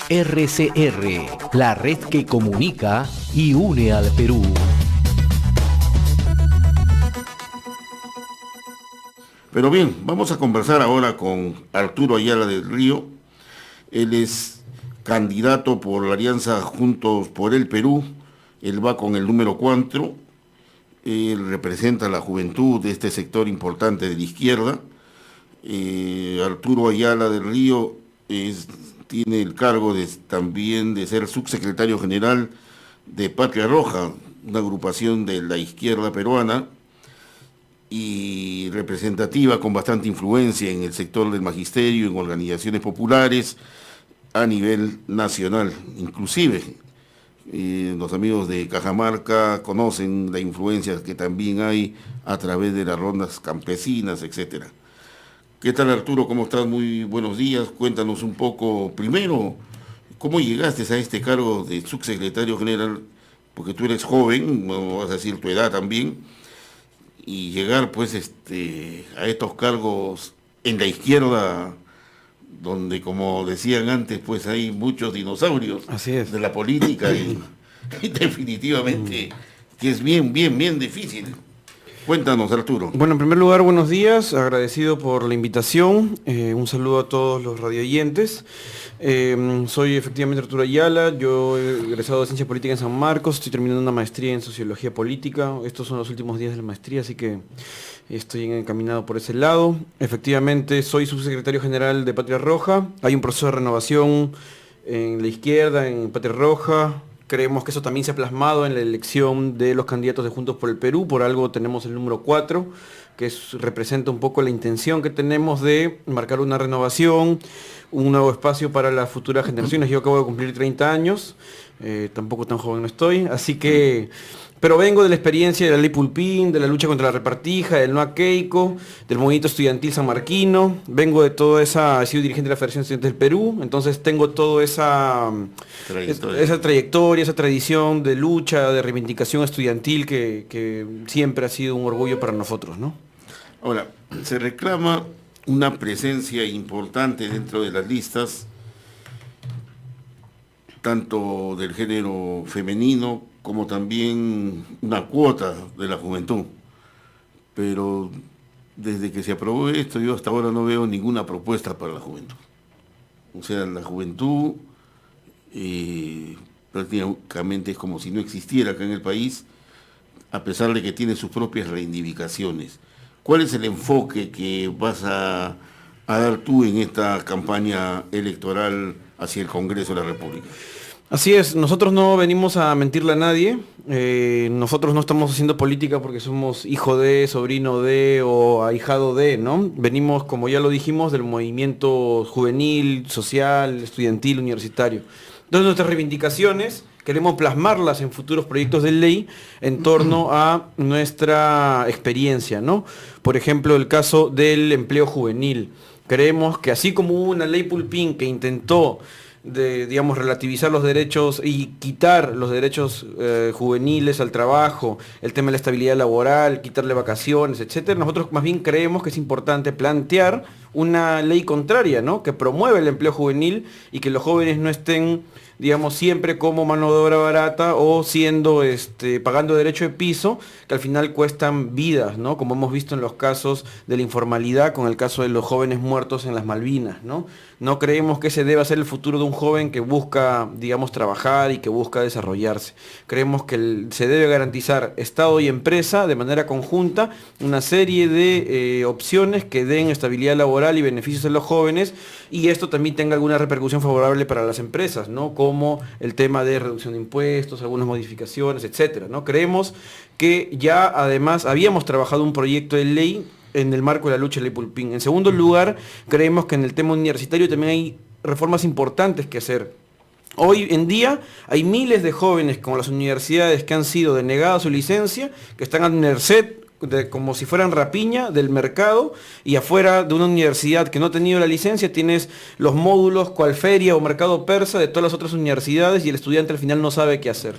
RCR, la red que comunica y une al Perú. Pero bien, vamos a conversar ahora con Arturo Ayala del Río. Él es candidato por la alianza Juntos por el Perú. Él va con el número 4. Él representa la juventud de este sector importante de la izquierda. Arturo Ayala del Río tiene el cargo también de ser subsecretario general de Patria Roja, una agrupación de la izquierda peruana y representativa con bastante influencia en el sector del magisterio, en organizaciones populares a nivel nacional. Inclusive los amigos de Cajamarca conocen la influencia que también hay a través de las rondas campesinas, etcétera. ¿Qué tal, Arturo? ¿Cómo estás? Muy buenos días. Cuéntanos un poco, primero, ¿cómo llegaste a este cargo de subsecretario general? Porque tú eres joven, no vas a decir tu edad también, y llegar pues a estos cargos en la izquierda, donde como decían antes, pues hay muchos dinosaurios. Así es. De la política y definitivamente que es bien difícil. Cuéntanos, Arturo. Bueno, en primer lugar, buenos días, agradecido por la invitación, un saludo a todos los radioyentes. Soy efectivamente Arturo Ayala, yo he egresado de Ciencia Política en San Marcos, estoy terminando una maestría en Sociología Política, estos son los últimos días de la maestría, así que estoy encaminado por ese lado. Efectivamente, soy subsecretario general de Patria Roja, hay un proceso de renovación en la izquierda, en Patria Roja. Creemos que eso también se ha plasmado en la elección de los candidatos de Juntos por el Perú, por algo tenemos el número 4, que representa un poco la intención que tenemos de marcar una renovación, un nuevo espacio para las futuras generaciones. Yo acabo de cumplir 30 años, tampoco tan joven no estoy, así que... Pero vengo de la experiencia de la ley Pulpín, de la lucha contra la repartija, del no a Keiko, del movimiento estudiantil sanmarquino, vengo de toda esa, he sido dirigente de la Federación de Estudiantes del Perú, entonces tengo toda esa trayectoria, esa tradición de lucha, de reivindicación estudiantil que siempre ha sido un orgullo para nosotros, ¿no? Ahora, se reclama una presencia importante dentro de las listas, tanto del género femenino como también una cuota de la juventud. Pero desde que se aprobó esto, yo hasta ahora no veo ninguna propuesta para la juventud. O sea, la juventud prácticamente es como si no existiera acá en el país, a pesar de que tiene sus propias reivindicaciones. ¿Cuál es el enfoque que vas a dar tú en esta campaña electoral hacia el Congreso de la República? Así es, nosotros no venimos a mentirle a nadie, nosotros no estamos haciendo política porque somos hijo de, sobrino de o ahijado de, ¿no? Venimos, como ya lo dijimos, del movimiento juvenil, social, estudiantil, universitario. Entonces nuestras reivindicaciones queremos plasmarlas en futuros proyectos de ley en torno a nuestra experiencia, ¿no? Por ejemplo, el caso del empleo juvenil. Creemos que así como hubo una ley Pulpín que intentó relativizar los derechos y quitar los derechos juveniles al trabajo, el tema de la estabilidad laboral, quitarle vacaciones, etcétera. Nosotros más bien creemos que es importante plantear una ley contraria, ¿no? Que promueva el empleo juvenil y que los jóvenes no estén, digamos, siempre como mano de obra barata o siendo, pagando derecho de piso, que al final cuestan vidas, ¿no? Como hemos visto en los casos de la informalidad, con el caso de los jóvenes muertos en las Malvinas, ¿no? No creemos que ese deba ser el futuro de un joven que busca, digamos, trabajar y que busca desarrollarse. Creemos que se debe garantizar Estado y empresa de manera conjunta una serie de opciones que den estabilidad laboral y beneficios a los jóvenes, y esto también tenga alguna repercusión favorable para las empresas, ¿no? Como el tema de reducción de impuestos, algunas modificaciones, etcétera, ¿no? Creemos que ya además habíamos trabajado un proyecto de ley en el marco de la lucha de la ley Pulpín. En segundo lugar, creemos que en el tema universitario también hay reformas importantes que hacer. Hoy en día hay miles de jóvenes con las universidades que han sido denegadas su licencia, que están a merced como si fueran rapiña del mercado, y afuera de una universidad que no ha tenido la licencia tienes los módulos cual feria o mercado persa de todas las otras universidades y el estudiante al final no sabe qué hacer.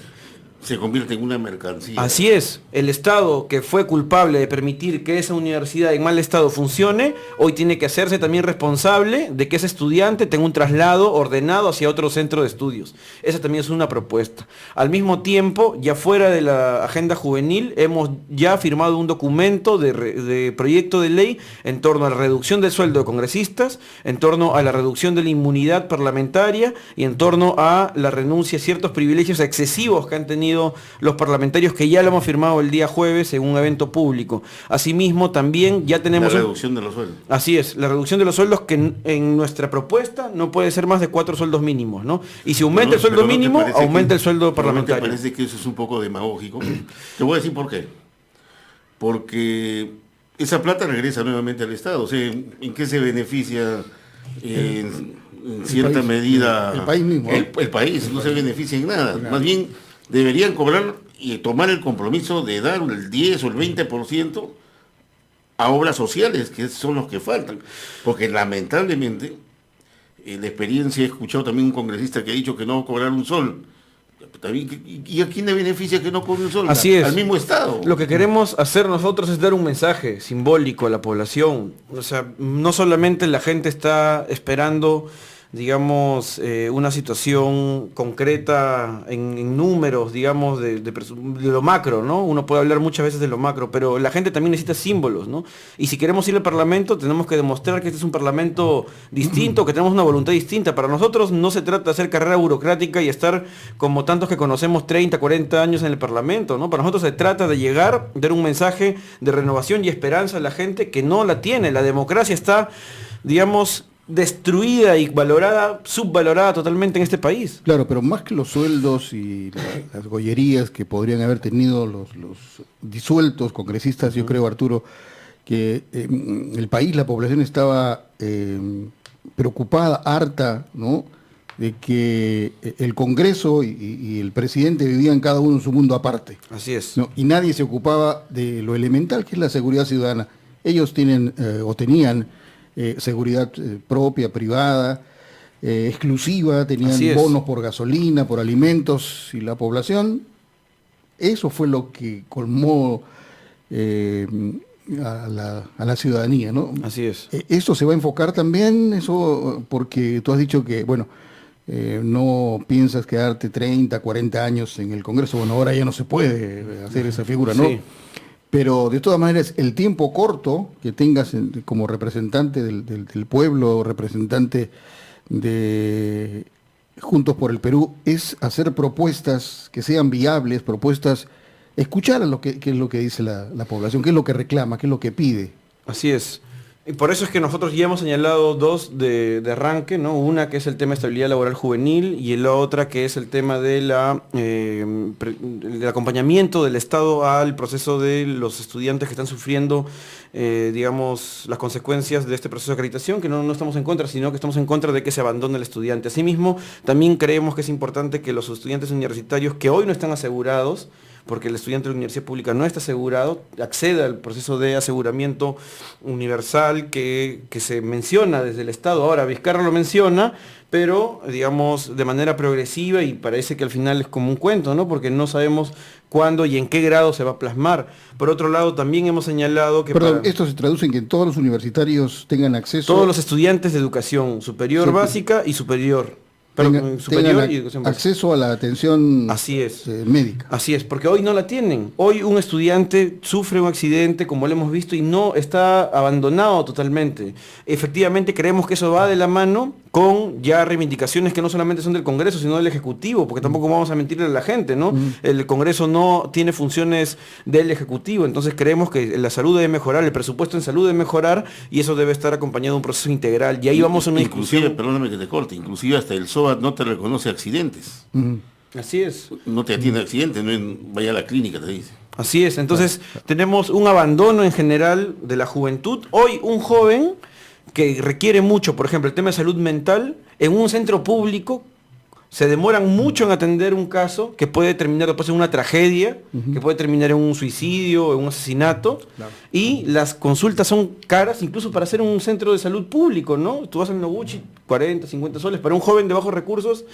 se convierte en una mercancía. Así es, el Estado que fue culpable de permitir que esa universidad en mal estado funcione, hoy tiene que hacerse también responsable de que ese estudiante tenga un traslado ordenado hacia otro centro de estudios. Esa también es una propuesta. Al mismo tiempo, ya fuera de la agenda juvenil, hemos ya firmado un documento de proyecto de ley en torno a la reducción del sueldo de congresistas, en torno a la reducción de la inmunidad parlamentaria y en torno a la renuncia a ciertos privilegios excesivos que han tenido los parlamentarios, que ya lo hemos firmado el día jueves en un evento público. Asimismo, también ya tenemos... La reducción de los sueldos. Así es, la reducción de los sueldos que en nuestra propuesta no puede ser más de 4 sueldos mínimos, ¿no? Y si aumenta el sueldo mínimo, aumenta el sueldo parlamentario. ¿No te parece que eso es un poco demagógico? Te voy a decir por qué. Porque esa plata regresa nuevamente al Estado. O sea, ¿en qué se beneficia en cierta medida el país mismo? El país no se beneficia en nada. Más bien deberían cobrar y tomar el compromiso de dar el 10 o el 20% a obras sociales, que son los que faltan. Porque lamentablemente, en la experiencia he escuchado también un congresista que ha dicho que no va a cobrar un sol. ¿Y a quién le beneficia que no cobre un sol? Así es. Al mismo Estado. Lo que queremos hacer nosotros es dar un mensaje simbólico a la población. O sea, no solamente la gente está esperando, digamos, una situación concreta en números, digamos, de lo macro, ¿no? Uno puede hablar muchas veces de lo macro, pero la gente también necesita símbolos, ¿no? Y si queremos ir al Parlamento, tenemos que demostrar que este es un Parlamento distinto, que tenemos una voluntad distinta. Para nosotros no se trata de hacer carrera burocrática y estar como tantos que conocemos 30, 40 años en el Parlamento, ¿no? Para nosotros se trata de llegar, dar un mensaje de renovación y esperanza a la gente que no la tiene. La democracia está, digamos, destruida y subvalorada totalmente en este país. Claro, pero más que los sueldos y las gollerías que podrían haber tenido los disueltos congresistas, yo creo, Arturo, que el país, la población estaba preocupada, harta, ¿no?, de que el Congreso y el presidente vivían cada uno en su mundo aparte. Así es. ¿No? Y nadie se ocupaba de lo elemental que es la seguridad ciudadana. Ellos tienen o tenían seguridad propia, privada, exclusiva, tenían bonos por gasolina, por alimentos, y la población, eso fue lo que colmó a la ciudadanía, ¿no? Así es. Esto se va a enfocar también, eso, porque tú has dicho que, bueno, no piensas quedarte 30, 40 años en el Congreso. Bueno, ahora ya no se puede hacer esa figura, ¿no? Sí. Pero de todas maneras, el tiempo corto que tengas como representante del pueblo, representante de Juntos por el Perú, es hacer propuestas que sean viables, propuestas, escuchar a qué es lo que dice la población, qué es lo que reclama, qué es lo que pide. Así es. Y por eso es que nosotros ya hemos señalado dos de arranque, ¿no? Una que es el tema de estabilidad laboral juvenil y la otra que es el tema de del acompañamiento del Estado al proceso de los estudiantes que están sufriendo, digamos, las consecuencias de este proceso de acreditación, que no estamos en contra, sino que estamos en contra de que se abandone el estudiante. Asimismo, también creemos que es importante que los estudiantes universitarios que hoy no están asegurados, porque el estudiante de la universidad pública no está asegurado, acceda al proceso de aseguramiento universal que se menciona desde el Estado. Ahora, Vizcarra lo menciona, pero, digamos, de manera progresiva, y parece que al final es como un cuento, ¿no? Porque no sabemos cuándo y en qué grado se va a plasmar. Por otro lado, también hemos señalado que... Perdón, esto se traduce en que todos los universitarios tengan acceso... Todos los estudiantes de educación superior básica y superior. Superior y educación básica. Acceso a la atención médica. Así es, porque hoy no la tienen. Hoy un estudiante sufre un accidente, como lo hemos visto, y no está abandonado totalmente. Efectivamente creemos que eso va de la mano con ya reivindicaciones que no solamente son del Congreso, sino del Ejecutivo, porque tampoco vamos a mentirle a la gente, ¿no? El Congreso no tiene funciones del Ejecutivo, entonces creemos que la salud debe mejorar, el presupuesto en salud debe mejorar, y eso debe estar acompañado de un proceso integral. Y ahí vamos a una discusión. Perdóname que te corte, inclusive hasta el SOAT no te reconoce accidentes. Así es. No te atiende accidentes, vaya a la clínica, te dice. Así es, entonces tenemos un abandono en general de la juventud. Hoy un joven que requiere mucho, por ejemplo, el tema de salud mental, en un centro público se demoran mucho en atender un caso que puede terminar después en una tragedia, que puede terminar en un suicidio, en un asesinato, y las consultas son caras incluso para hacer un centro de salud público, ¿no? Tú vas al Noguchi, 40, 50 soles, para un joven de bajos recursos,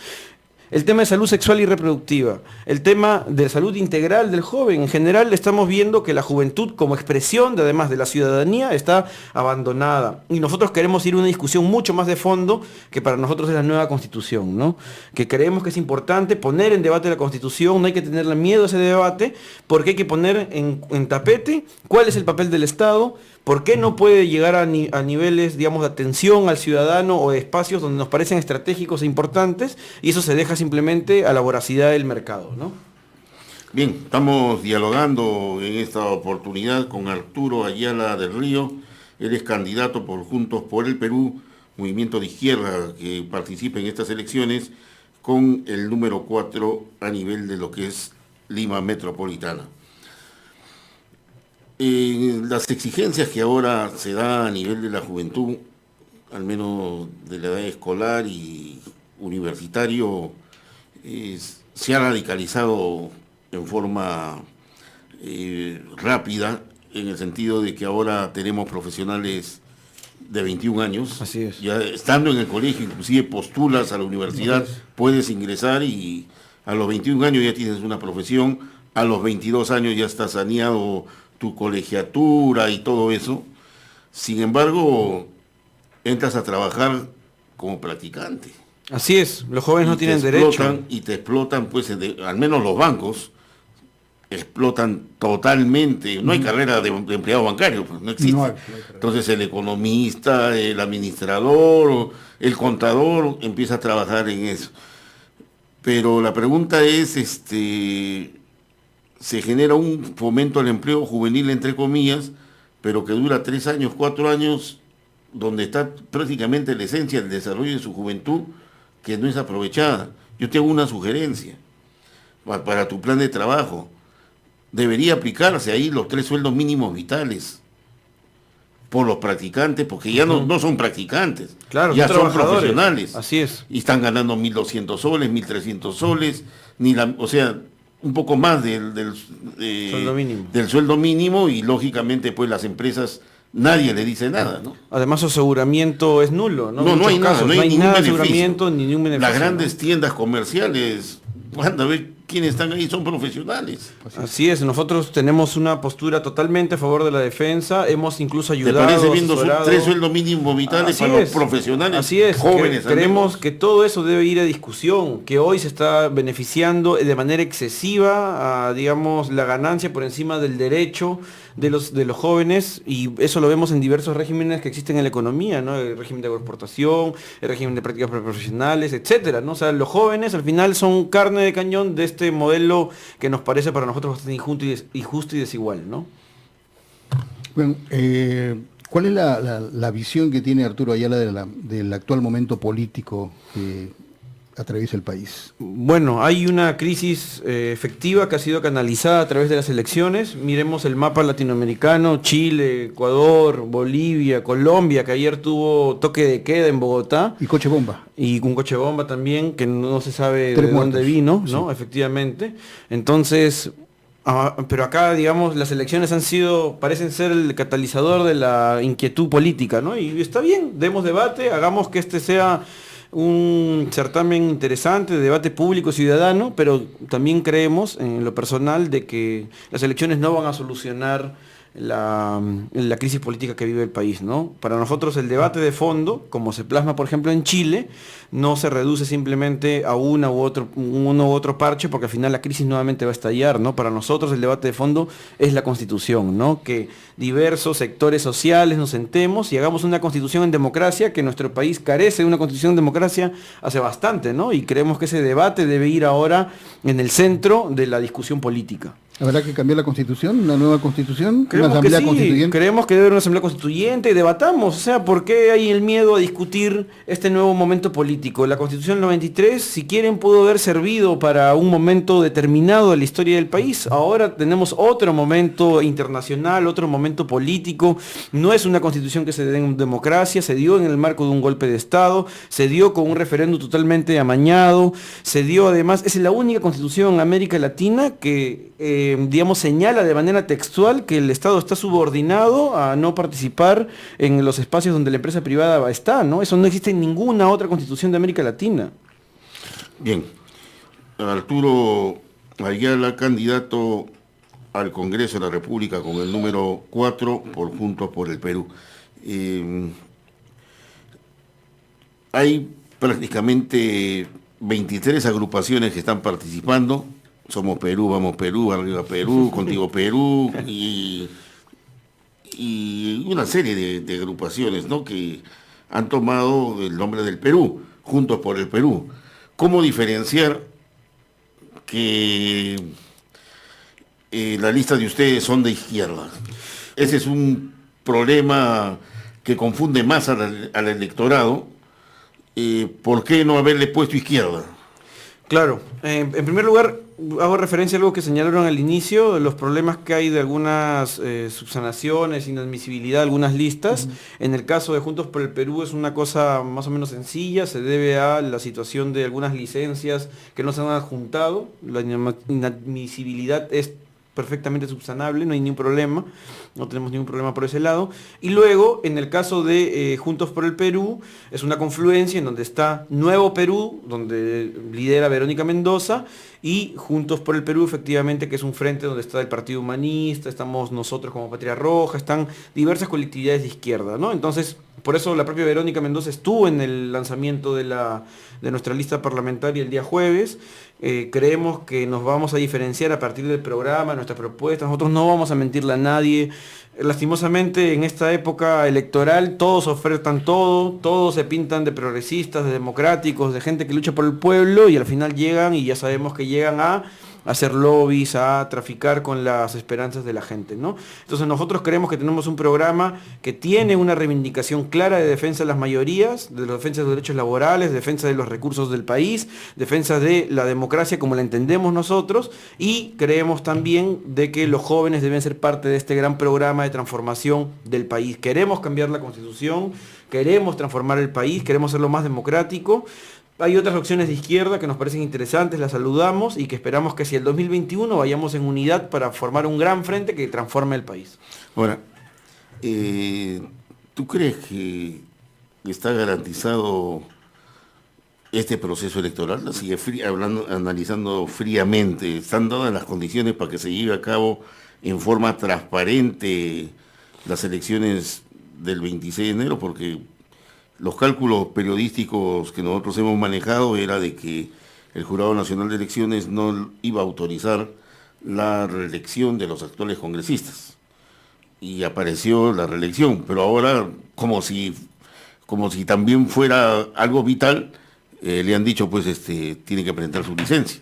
el tema de salud sexual y reproductiva, el tema de salud integral del joven. En general estamos viendo que la juventud como expresión, además de la ciudadanía, está abandonada. Y nosotros queremos ir a una discusión mucho más de fondo, que para nosotros es la nueva Constitución, ¿no? Que creemos que es importante poner en debate la Constitución, no hay que tenerle miedo a ese debate, porque hay que poner en tapete cuál es el papel del Estado, por qué no puede llegar a niveles, digamos, de atención al ciudadano o de espacios donde nos parecen estratégicos e importantes, y eso se deja simplemente a la voracidad del mercado, ¿no? Bien, estamos dialogando en esta oportunidad con Arturo Ayala del Río. Él es candidato por Juntos por el Perú, movimiento de izquierda que participa en estas elecciones, con el número 4 a nivel de lo que es Lima Metropolitana. Las exigencias que ahora se da a nivel de la juventud, al menos de la edad escolar y universitario, se ha radicalizado en forma rápida, en el sentido de que ahora tenemos profesionales de 21 años. Así es. Ya estando en el colegio, inclusive postulas a la universidad, puedes ingresar y a los 21 años ya tienes una profesión, a los 22 años ya estás saneado tu colegiatura y todo eso. Sin embargo, entras a trabajar como practicante. Así es, los jóvenes no tienen derecho. Y te explotan, pues, al menos los bancos, explotan totalmente. No hay carrera de empleado bancario, pues, no existe. No hay. Entonces el economista, el administrador, el contador empieza a trabajar en eso. Pero la pregunta es, se genera un fomento al empleo juvenil, entre comillas, pero que dura 3 años, 4 años, donde está prácticamente la esencia del desarrollo de su juventud, que no es aprovechada. Yo te hago una sugerencia para tu plan de trabajo. Debería aplicarse ahí los 3 sueldos mínimos vitales por los practicantes, porque ya no son practicantes, claro, ya son trabajadores. profesionales. Así es. Y están ganando 1.200 soles, 1.300 soles, o sea, un poco más del sueldo mínimo, y lógicamente pues las empresas, nadie le dice nada, ¿no? Además su aseguramiento es nulo, ¿no? No hay nada, no hay ningún nada de beneficio. aseguramiento ni ningún beneficio. Las grandes ¿no? tiendas comerciales, anda a ver quiénes están ahí, son profesionales. Así es, nosotros tenemos una postura totalmente a favor de la defensa, hemos incluso ¿Te ayudado. parece viendo asesorado. 3 sueldos mínimos vitales Así para es. los profesionales Así es, jóvenes? creemos que todo eso debe ir a discusión, que hoy se está beneficiando de manera excesiva a, digamos, la ganancia por encima del derecho de los jóvenes, y eso lo vemos en diversos regímenes que existen en la economía, ¿no? El régimen de agroexportación, el régimen de prácticas profesionales, etcétera, ¿no? O sea, los jóvenes al final son carne de cañón de este modelo que nos parece para nosotros bastante injusto y desigual, ¿no? Bueno, ¿cuál es la visión que tiene Arturo Ayala del actual momento político que atraviesa el país? Bueno, hay una crisis efectiva que ha sido canalizada a través de las elecciones. Miremos el mapa latinoamericano: Chile, Ecuador, Bolivia, Colombia, que ayer tuvo toque de queda en Bogotá. Y coche bomba. Y un coche bomba también, que no se sabe 3 de muertos. dónde vino, ¿no? Sí. Efectivamente. Entonces, pero acá, digamos, las elecciones parecen ser el catalizador de la inquietud política, ¿no? Y está bien, demos debate, hagamos que este sea un certamen interesante de debate público ciudadano, pero también creemos en lo personal de que las elecciones no van a solucionar la crisis política que vive el país, ¿no? Para nosotros el debate de fondo, como se plasma por ejemplo en Chile, no se reduce simplemente a uno u otro parche, porque al final la crisis nuevamente va a estallar, ¿no? Para nosotros el debate de fondo es la Constitución, ¿no? Que diversos sectores sociales nos sentemos y hagamos una Constitución en democracia, que nuestro país carece de una Constitución en democracia hace bastante, ¿no? Y creemos que ese debate debe ir ahora en el centro de la discusión política. ¿Habrá que cambiar la Constitución? ¿Una nueva Constitución? Creemos ¿Una asamblea que sí, constituyente? creemos que debe haber una asamblea constituyente y debatamos, o sea, ¿por qué hay el miedo a discutir este nuevo momento político? La Constitución del 93, si quieren, pudo haber servido para un momento determinado de la historia del país. Ahora tenemos otro momento internacional, otro momento político. No es una Constitución que se dé en democracia, se dio en el marco de un golpe de Estado, se dio con un referéndum totalmente amañado, se dio además, es la única Constitución en América Latina que digamos, señala de manera textual que el Estado está subordinado a no participar en los espacios donde la empresa privada está, ¿no? Eso no existe en ninguna otra Constitución de América Latina. Bien, Arturo Ayala, candidato al Congreso de la República con el número 4 por Juntos por el Perú. Hay prácticamente 23 agrupaciones que están participando. Somos Perú, Vamos Perú, Arriba Perú, Contigo Perú y una serie de agrupaciones, ¿no?, que han tomado el nombre del Perú, Juntos por el Perú. ¿Cómo diferenciar que la lista de ustedes son de izquierda? Ese es un problema que confunde más al electorado. ¿Por qué no haberle puesto izquierda? Claro, en primer lugar hago referencia a algo que señalaron al inicio, de los problemas que hay de algunas subsanaciones, inadmisibilidad de algunas listas. En el caso de Juntos por el Perú es una cosa más o menos sencilla, se debe a la situación de algunas licencias que no se han adjuntado. La inadmisibilidad es perfectamente subsanable, no hay ningún problema, no tenemos ningún problema por ese lado. Y luego, en el caso de Juntos por el Perú, es una confluencia en donde está Nuevo Perú, donde lidera Verónica Mendoza, y Juntos por el Perú, efectivamente, que es un frente donde está el Partido Humanista, estamos nosotros como Patria Roja, están diversas colectividades de izquierda, ¿no? Entonces, por eso la propia Verónica Mendoza estuvo en el lanzamiento de nuestra lista parlamentaria el día jueves. Creemos que nos vamos a diferenciar a partir del programa, nuestras propuestas. Nosotros no vamos a mentirle a nadie. Lastimosamente, en esta época electoral, todos ofertan todo, todos se pintan de progresistas, de democráticos, de gente que lucha por el pueblo, y al final llegan, y ya sabemos que llegan a hacer lobbies, a traficar con las esperanzas de la gente, ¿no? Entonces nosotros creemos que tenemos un programa que tiene una reivindicación clara de defensa de las mayorías, de la defensa de los derechos laborales, defensa de los recursos del país, defensa de la democracia como la entendemos nosotros, y creemos también de que los jóvenes deben ser parte de este gran programa de transformación del país. Queremos cambiar la Constitución, queremos transformar el país, queremos hacerlo más democrático. Hay otras opciones de izquierda que nos parecen interesantes, las saludamos y que esperamos que hacia el 2021 vayamos en unidad para formar un gran frente que transforme el país. Ahora, ¿tú crees que está garantizado este proceso electoral? Así analizando fríamente, ¿están dadas las condiciones para que se lleve a cabo en forma transparente las elecciones del 26 de enero? Porque los cálculos periodísticos que nosotros hemos manejado era de que el Jurado Nacional de Elecciones no iba a autorizar la reelección de los actuales congresistas. Y apareció la reelección, pero ahora, como si también fuera algo vital, le han dicho, pues, tiene que presentar su licencia.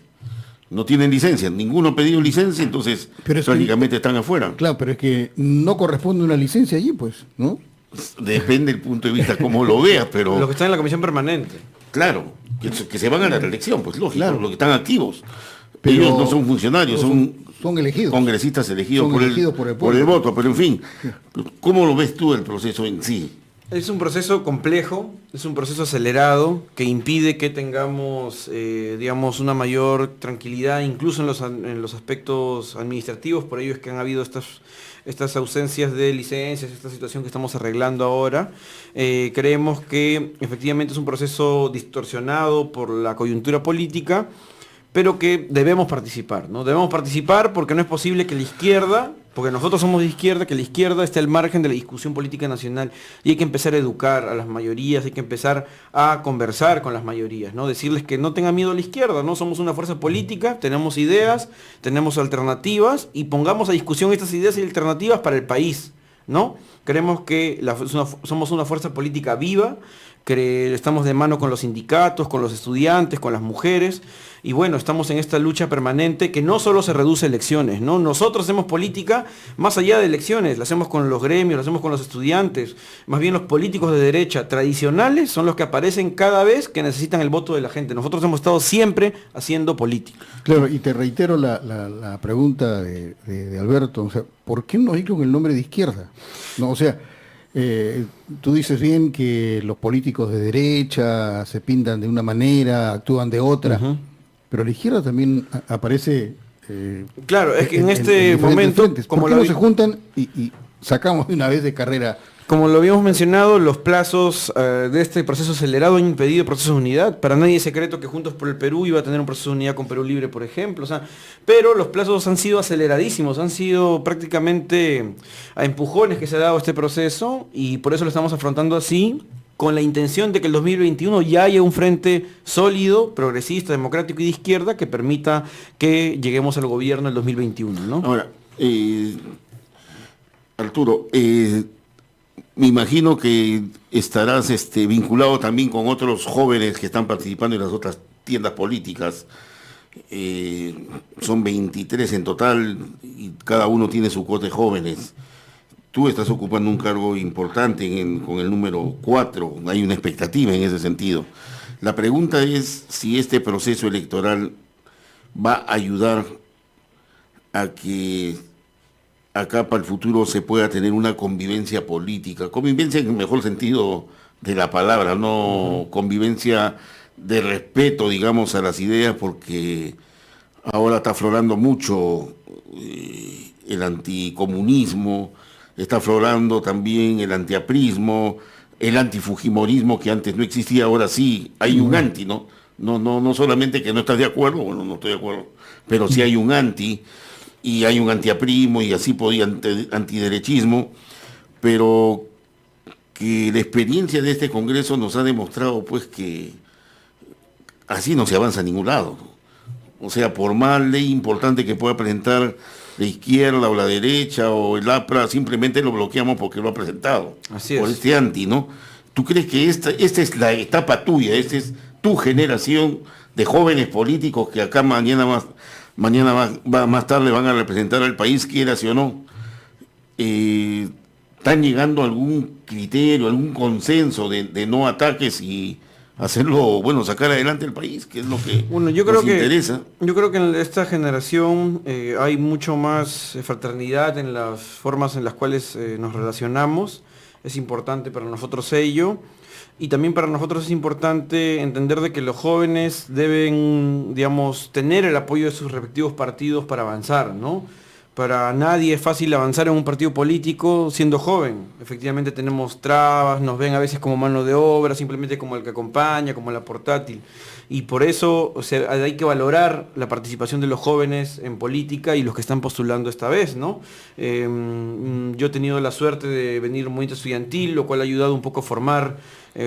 No tienen licencia, ninguno ha pedido licencia, entonces prácticamente están afuera. Claro, pero es que no corresponde una licencia allí, pues, ¿no? Depende del punto de vista cómo lo veas, pero... Los que están en la comisión permanente. Claro, que se van a la reelección, pues lógico, claro. Los que están activos. Pero ellos no son funcionarios, son elegidos. Congresistas elegidos, por el voto, pero en fin, ¿cómo lo ves tú el proceso en sí? Es un proceso complejo, es un proceso acelerado que impide que tengamos, digamos, una mayor tranquilidad, incluso en los aspectos administrativos. Por ello es que han habido estas ausencias de licencias, esta situación que estamos arreglando ahora. Creemos que efectivamente es un proceso distorsionado por la coyuntura política, pero que debemos participar, ¿no? Debemos participar porque no es posible que la izquierda, porque nosotros somos de izquierda, que la izquierda esté al margen de la discusión política nacional, y hay que empezar a educar a las mayorías, hay que empezar a conversar con las mayorías, ¿no? Decirles que no tengan miedo a la izquierda, ¿no? Somos una fuerza política, tenemos ideas, tenemos alternativas, y pongamos a discusión estas ideas y alternativas para el país, ¿no? Creemos que somos una fuerza política viva, que estamos de mano con los sindicatos, con los estudiantes, con las mujeres, y bueno, estamos en esta lucha permanente que no solo se reduce a elecciones, ¿no? Nosotros hacemos política más allá de elecciones, la hacemos con los gremios, la hacemos con los estudiantes. Más bien los políticos de derecha tradicionales son los que aparecen cada vez que necesitan el voto de la gente. Nosotros hemos estado siempre haciendo política. Claro, y te reitero la pregunta de Alberto, o sea, ¿por qué no hay con el nombre de izquierda? No, o sea, tú dices bien que los políticos de derecha se pintan de una manera, actúan de otra, pero la izquierda también aparece... claro, es que en este momento... ¿Por qué no se juntan y sacamos de una vez de carrera Como lo habíamos mencionado, los plazos de este proceso acelerado han impedido el proceso de unidad. Para nadie es secreto que Juntos por el Perú iba a tener un proceso de unidad con Perú Libre, por ejemplo. O sea, pero los plazos han sido aceleradísimos, han sido prácticamente a empujones que se ha dado este proceso y por eso lo estamos afrontando así, con la intención de que el 2021 ya haya un frente sólido, progresista, democrático y de izquierda que permita que lleguemos al gobierno el 2021, ¿no? Ahora, Arturo, me imagino que estarás vinculado también con otros jóvenes que están participando en las otras tiendas políticas. Son 23 en total y cada uno tiene su cuota de jóvenes. Tú estás ocupando un cargo importante con el número 4, hay una expectativa en ese sentido. La pregunta es si este proceso electoral va a ayudar a que acá para el futuro se pueda tener una convivencia política, convivencia en el mejor sentido de la palabra, no convivencia de respeto, digamos, a las ideas, porque ahora está aflorando mucho el anticomunismo, está aflorando también el antiaprismo, el antifujimorismo que antes no existía, ahora sí hay un anti, ¿no? No solamente que no estás de acuerdo, bueno, no estoy de acuerdo, pero sí hay un anti, y hay un antiaprismo y así podía antiderechismo, pero que la experiencia de este Congreso nos ha demostrado pues que así no se avanza a ningún lado, ¿no? O sea, por más ley importante que pueda presentar la izquierda o la derecha o el APRA, simplemente lo bloqueamos porque lo ha presentado. Así es. Por este anti, ¿no? ¿Tú crees que esta es la etapa tuya, esta es tu generación de jóvenes políticos que acá mañana más tarde van a representar al país, quieras o no? ¿Están llegando a algún criterio, algún consenso de no ataques y hacerlo, bueno, sacar adelante el país, que es lo que nos interesa? Yo creo que en esta generación hay mucho más fraternidad en las formas en las cuales nos relacionamos. Es importante para nosotros ello. Y también para nosotros es importante entender de que los jóvenes deben, digamos, tener el apoyo de sus respectivos partidos para avanzar, ¿no? Para nadie es fácil avanzar en un partido político siendo joven. Efectivamente tenemos trabas, nos ven a veces como mano de obra, simplemente como el que acompaña, como la portátil. Y por eso, o sea, hay que valorar la participación de los jóvenes en política y los que están postulando esta vez, ¿no? Yo he tenido la suerte de venir a un movimiento estudiantil, lo cual ha ayudado un poco a formar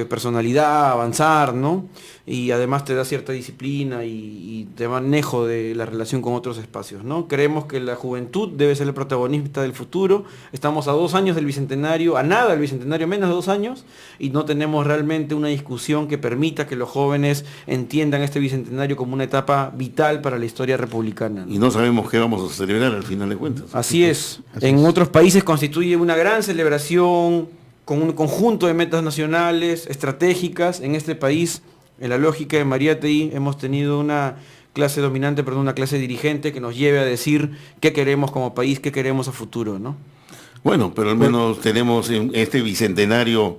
personalidad, avanzar, ¿no? Y además te da cierta disciplina y te manejo de la relación con otros espacios, ¿no? Creemos que la juventud debe ser el protagonista del futuro. Estamos a 2 años del Bicentenario, a nada del Bicentenario, menos de 2 años, y no tenemos realmente una discusión que permita que los jóvenes entiendan este Bicentenario como una etapa vital para la historia republicana, ¿no? Y no sabemos qué vamos a celebrar al final de cuentas. Así es. En otros países constituye una gran celebración con un conjunto de metas nacionales, estratégicas. En este país, en la lógica de Mariátegui, hemos tenido una clase dominante, perdón, una clase dirigente que nos lleve a decir qué queremos como país, qué queremos a futuro, ¿no? Bueno, pero al menos tenemos en este Bicentenario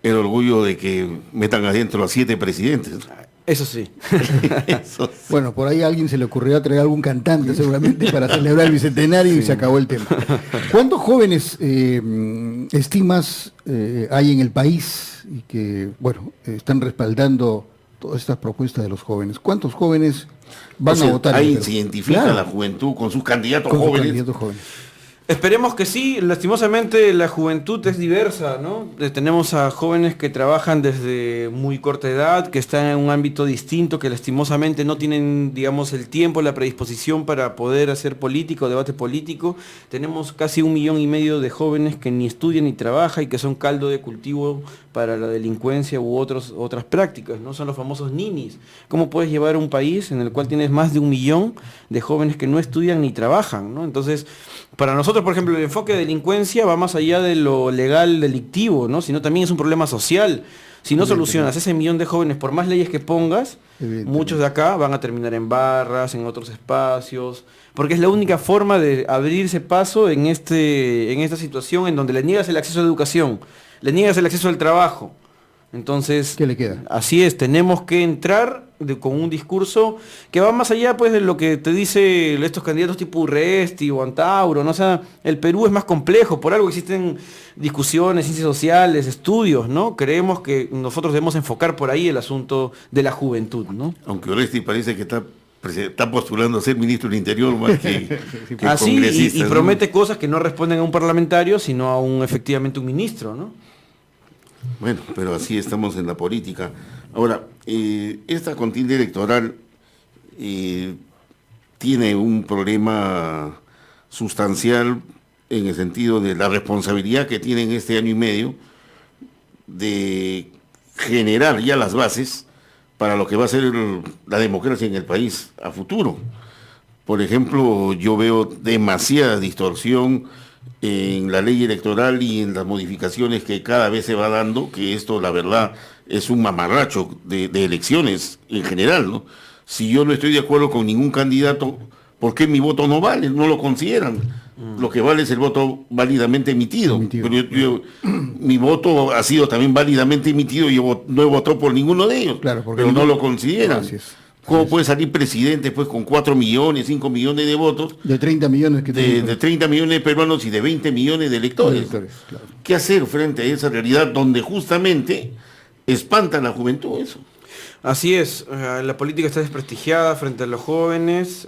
el orgullo de que metan adentro a 7 presidentes. Eso sí. Eso sí. Bueno, por ahí a alguien se le ocurrió traer algún cantante seguramente para celebrar el Bicentenario y se acabó el tema. ¿Cuántos jóvenes estimas hay en el país y que, bueno, están respaldando todas estas propuestas de los jóvenes? ¿Cuántos jóvenes van a votar? Ahí se identifica la juventud con sus candidatos jóvenes. Esperemos que sí. Lastimosamente la juventud es diversa, ¿no? Tenemos a jóvenes que trabajan desde muy corta edad, que están en un ámbito distinto, que lastimosamente no tienen, digamos, el tiempo, la predisposición para poder hacer política o debate político. Tenemos casi 1,5 millones de jóvenes que ni estudian ni trabajan y que son caldo de cultivo para la delincuencia u otras prácticas, ¿no? Son los famosos ninis. ¿Cómo puedes llevar un país en el cual tienes más de 1 millón de jóvenes que no estudian ni trabajan, ¿no? Entonces, para nosotros, por ejemplo, el enfoque de delincuencia va más allá de lo legal delictivo, ¿no? Sino también es un problema social. Si no solucionas ese 1 millón de jóvenes, por más leyes que pongas, muchos de acá van a terminar en barras, en otros espacios, porque es la única forma de abrirse paso en esta situación en donde le niegas el acceso a la educación, le niegas el acceso al trabajo, Entonces, ¿Qué le queda? así es, tenemos que entrar con un discurso que va más allá pues de lo que te dice estos candidatos tipo Urresti o Antauro, ¿no? O sea, el Perú es más complejo, por algo existen discusiones, ciencias sociales, estudios, ¿no? Creemos que nosotros debemos enfocar por ahí el asunto de la juventud, ¿no? Aunque Oresti parece que está postulando a ser ministro del Interior más que Así, congresista. y ¿no? promete cosas que no responden a un parlamentario, sino a efectivamente un ministro, ¿no? Bueno, pero así estamos en la política. Ahora, esta contienda electoral tiene un problema sustancial en el sentido de la responsabilidad que tienen este año y medio de generar ya las bases para lo que va a ser la democracia en el país a futuro. Por ejemplo, yo veo demasiada distorsión en la ley electoral y en las modificaciones que cada vez se va dando, que esto la verdad es un mamarracho de elecciones en general, ¿no? Si yo no estoy de acuerdo con ningún candidato, ¿por qué mi voto no vale? No lo consideran. Lo que vale es el voto válidamente emitido. Pero mi voto ha sido también válidamente emitido y yo no he votado por ninguno de ellos, Claro, porque pero no lo consideran. ¿Cómo Así es. puede salir presidente pues con 4 millones, 5 millones de votos? De 30 millones que De 30 millones de peruanos y de 20 millones de electores. Claro. ¿Qué hacer frente a esa realidad donde justamente espanta a la juventud eso? Así es, la política está desprestigiada frente a los jóvenes,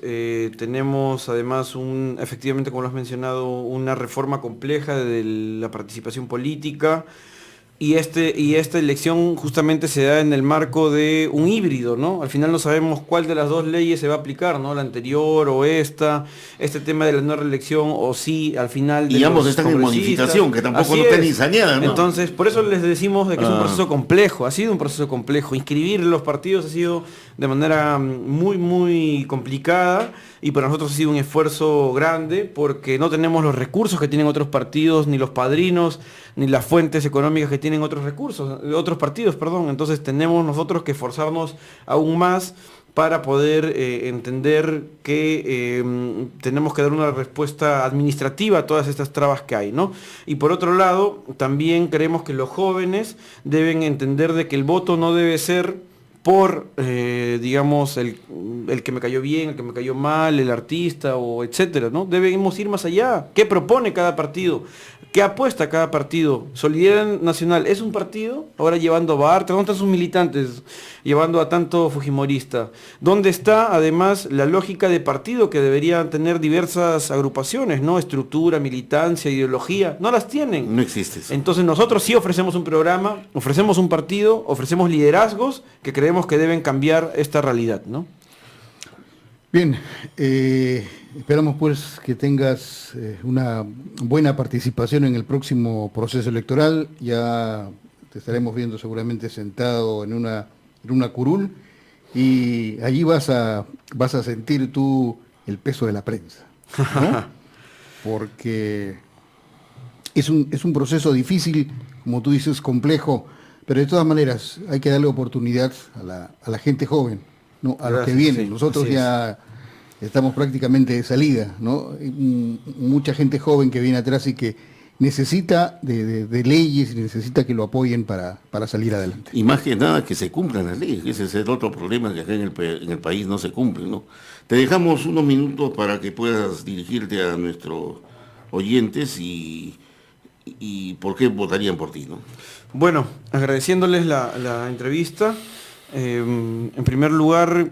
tenemos además efectivamente, como lo has mencionado, una reforma compleja de la participación política. Y esta elección justamente se da en el marco de un híbrido, ¿no? Al final no sabemos cuál de las dos leyes se va a aplicar, ¿no? La anterior o este tema de la no reelección o sí, al final... Y ambos están en modificación, que tampoco no está ni saneada, ¿no? Entonces, por eso les decimos de que es un proceso complejo, ha sido un proceso complejo. Inscribir los partidos ha sido de manera muy, muy complicada y para nosotros ha sido un esfuerzo grande porque no tenemos los recursos que tienen otros partidos, ni los padrinos, ni las fuentes económicas que tienen otros partidos, perdón. Entonces tenemos nosotros que esforzarnos aún más para poder entender que tenemos que dar una respuesta administrativa a todas estas trabas que hay, ¿no? Y por otro lado, también creemos que los jóvenes deben entender de que el voto no debe ser por, digamos, el que me cayó bien, el que me cayó mal, el artista o etcétera, ¿no? Debemos ir más allá. ¿Qué propone cada partido? ¿Qué apuesta cada partido? Solidaridad Nacional es un partido, ahora llevando a Bartra, ¿dónde están sus militantes? Llevando a tanto fujimorista. ¿Dónde está además la lógica de partido que deberían tener diversas agrupaciones, ¿no? Estructura, militancia, ideología, no las tienen. No existe eso. Entonces nosotros sí ofrecemos un programa, ofrecemos un partido, ofrecemos liderazgos que creemos que deben cambiar esta realidad, ¿no? Bien, esperamos pues que tengas una buena participación en el próximo proceso electoral. Ya te estaremos viendo seguramente sentado en una curul y allí vas a sentir tú el peso de la prensa, ¿no? Porque es un proceso difícil, como tú dices, complejo, pero de todas maneras hay que darle oportunidad a la gente joven, ¿no? A los que vienen. Sí, nosotros ya estamos prácticamente de salida, ¿no? Mucha gente joven que viene atrás y que necesita de leyes y necesita que lo apoyen para salir adelante. Y más que nada que se cumplan las leyes, ese es el otro problema que acá en el país no se cumplen, ¿no? Te dejamos unos minutos para que puedas dirigirte a nuestros oyentes y por qué votarían por ti, ¿no? Bueno, agradeciéndoles la entrevista. En primer lugar,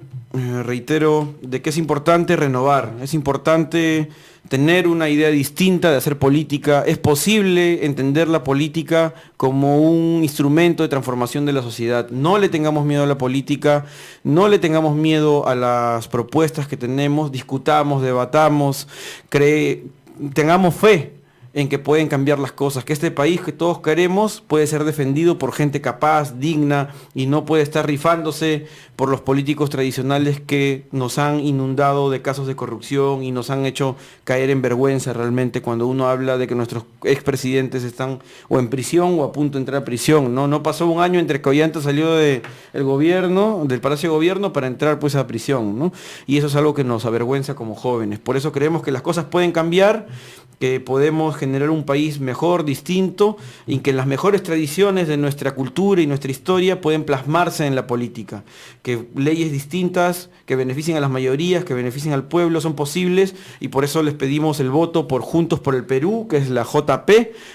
reitero de que es importante renovar, es importante tener una idea distinta de hacer política, es posible entender la política como un instrumento de transformación de la sociedad. No le tengamos miedo a la política, no le tengamos miedo a las propuestas que tenemos, discutamos, debatamos, tengamos fe en que pueden cambiar las cosas, que este país que todos queremos puede ser defendido por gente capaz, digna, y no puede estar rifándose por los políticos tradicionales que nos han inundado de casos de corrupción y nos han hecho caer en vergüenza realmente cuando uno habla de que nuestros expresidentes están o en prisión o a punto de entrar a prisión, ¿no? No pasó un año entre que Ollanta salió del gobierno, del Palacio de Gobierno, para entrar pues a prisión, ¿no? Y eso es algo que nos avergüenza como jóvenes. Por eso creemos que las cosas pueden cambiar, que podemos generar generar un país mejor, distinto, y que las mejores tradiciones de nuestra cultura y nuestra historia pueden plasmarse en la política. Que leyes distintas, que beneficien a las mayorías, que beneficien al pueblo, son posibles, y por eso les pedimos el voto por Juntos por el Perú, que es la JP,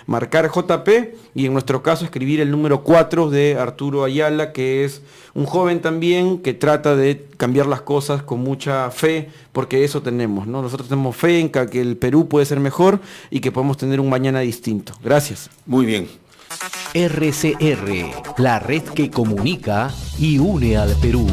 marcar JP, y en nuestro caso escribir el número 4 de Arturo Ayala, que es un joven también que trata de cambiar las cosas con mucha fe, porque eso tenemos, ¿no? Nosotros tenemos fe en que el Perú puede ser mejor y que podemos tener un mañana distinto. Gracias. Muy bien. RCR, la red que comunica y une al Perú.